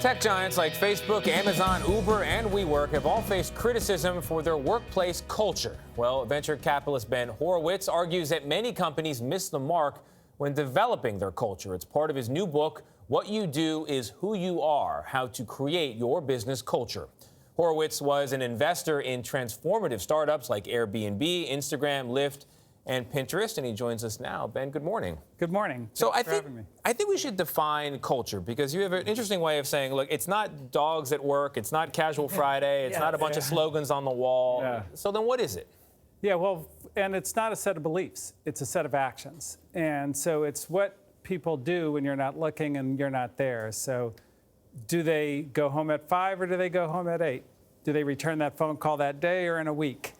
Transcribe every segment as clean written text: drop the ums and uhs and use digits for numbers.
Tech giants like Facebook, Amazon, Uber, and WeWork have all faced criticism for their workplace culture. Well, venture capitalist Ben Horowitz argues that many companies miss the mark when developing their culture. It's part of his new book, What You Do Is Who You Are: How to Create Your Business Culture. Horowitz was an investor in transformative startups like Airbnb, Instagram, Lyft, and Pinterest, and he joins us now. Ben, good morning. Good morning. So Thanks for having me. I think we should define culture, because you have an interesting way of saying, look, it's not dogs at work, it's not casual Friday, it's not a bunch of slogans on the wall. Yeah. So then what is it? Yeah, well, and it's not a set of beliefs, it's a set of actions. And so it's what people do when you're not looking and you're not there. So do they go home at 5 or do they go home at 8? Do they return that phone call that day or in a week?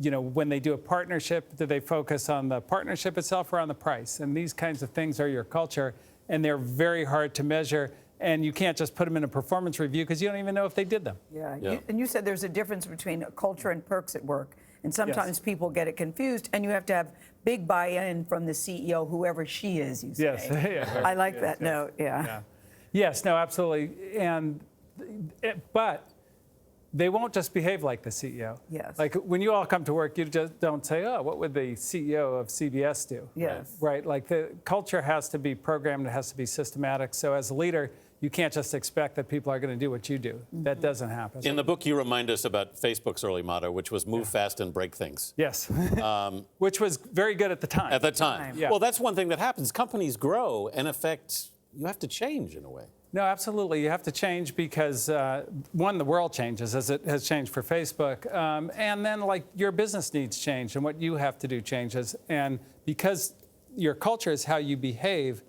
You know, when they do a partnership, do they focus on the partnership itself or on the price? And these kinds of things are your culture, and they're very hard to measure. And you can't just put them in a performance review because you don't even know if they did them. Yeah. And you said there's a difference between culture and perks at work. And sometimes people get it confused, and you have to have big buy-in from the CEO, whoever she is, you say. Yes. Yeah. I like that note, yeah. Yes, no, absolutely. But they won't just behave like the CEO. Yes. Like when you all come to work, you just don't say, oh, what would the CEO of CBS do? Yes. Right, like the culture has to be programmed, it has to be systematic. So as a leader, you can't just expect that people are going to do what you do. Mm-hmm. That doesn't happen. In the book, you remind us about Facebook's early motto, which was move fast and break things. Yes, which was very good at the time. At the time. Yeah. Well, that's one thing that happens. Companies grow, and in effect, you have to change in a way. No, absolutely. You have to change because, one, the world changes, as it has changed for Facebook. And then, like, your business needs change, and what you have to do changes. And because your culture is how you behave,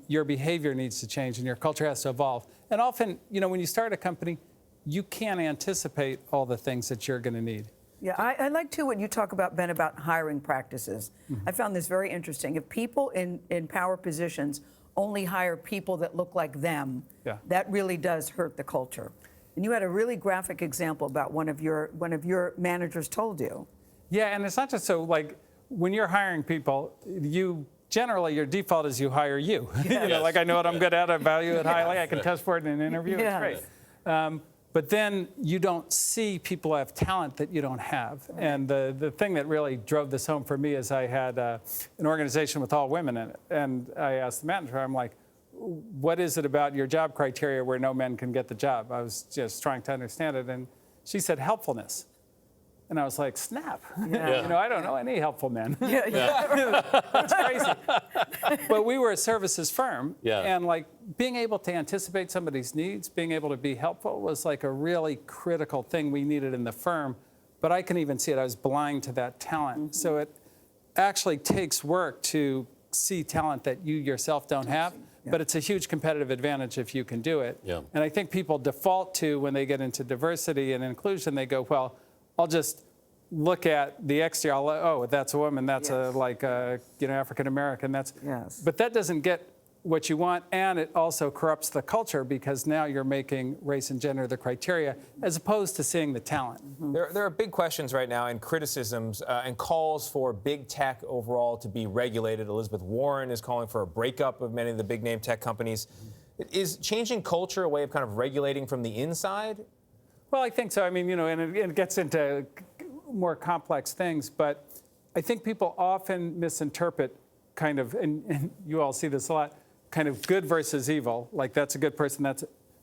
your behavior needs to change, and your culture has to evolve. And often, you know, when you start a company, you can't anticipate all the things that you're going to need. Yeah, I like, too, what you talk about, Ben, about hiring practices. Mm-hmm. I found this very interesting. If people in power positions only hire people that look like them, that really does hurt the culture. And you had a really graphic example about one of your managers told you. Yeah, and it's not just so, like, when you're hiring people, generally your default is you hire you. Yes. You know, like, I know what I'm good at, I value it highly, I can test for it in an interview, Yes. it's great. But then you don't see people have talent that you don't have. And the thing that really drove this home for me is I had an organization with all women in it. And I asked the manager, I'm like, what is it about your job criteria where no men can get the job? I was just trying to understand it. And she said, helpfulness. And I was like, snap. Yeah. You know, I don't know any helpful men. Yeah. It's crazy. But we were a services firm. Yeah. And like being able to anticipate somebody's needs, being able to be helpful was like a really critical thing we needed in the firm. But I can even see it. I was blind to that talent. Mm-hmm. So it actually takes work to see talent that you yourself don't have. Yeah. But it's a huge competitive advantage if you can do it. Yeah. And I think people default to, when they get into diversity and inclusion, they go, well, I'll just look at the exterior. Oh, that's a woman. That's African American. But that doesn't get what you want, and it also corrupts the culture because now you're making race and gender the criteria as opposed to seeing the talent. Mm-hmm. There are big questions right now and criticisms and calls for big tech overall to be regulated. Elizabeth Warren is calling for a breakup of many of the big name tech companies. Is changing culture a way of kind of regulating from the inside? Well, I think so. I mean, you know, and it gets into more complex things, but I think people often misinterpret kind of, and you all see this a lot, kind of good versus evil. Like, that's a good person,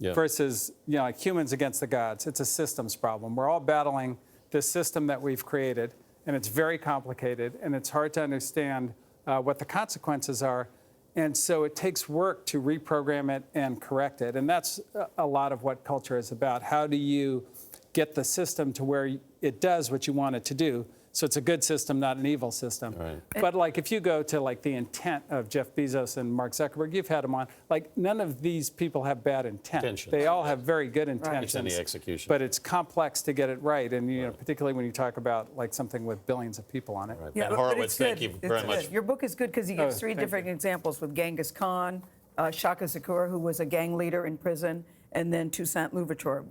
versus, you know, like humans against the gods. It's a systems problem. We're all battling this system that we've created, and it's very complicated, and it's hard to understand what the consequences are. And so it takes work to reprogram it and correct it. And that's a lot of what culture is about. How do you get the system to where it does what you want it to do? So it's a good system, not an evil system. Right. But like if you go to like the intent of Jeff Bezos and Mark Zuckerberg, you've had them on, like none of these people have bad intent. They all have very good intentions. It's in the execution. But it's complex to get it right. And you know, particularly when you talk about like something with billions of people on it. Right. Ben Horowitz, thank you very much. Your book is good because he gives three different examples with Genghis Khan, Shaka Zahur, who was a gang leader in prison, and then Toussaint Louverture.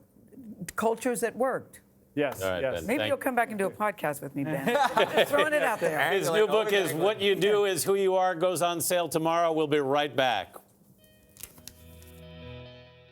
Cultures that worked. Yes, right, yes. Ben, Maybe you'll come back and do a podcast with me, Ben. Just throwing it out there. His new book is What You Do Is Who You Are, goes on sale tomorrow. We'll be right back.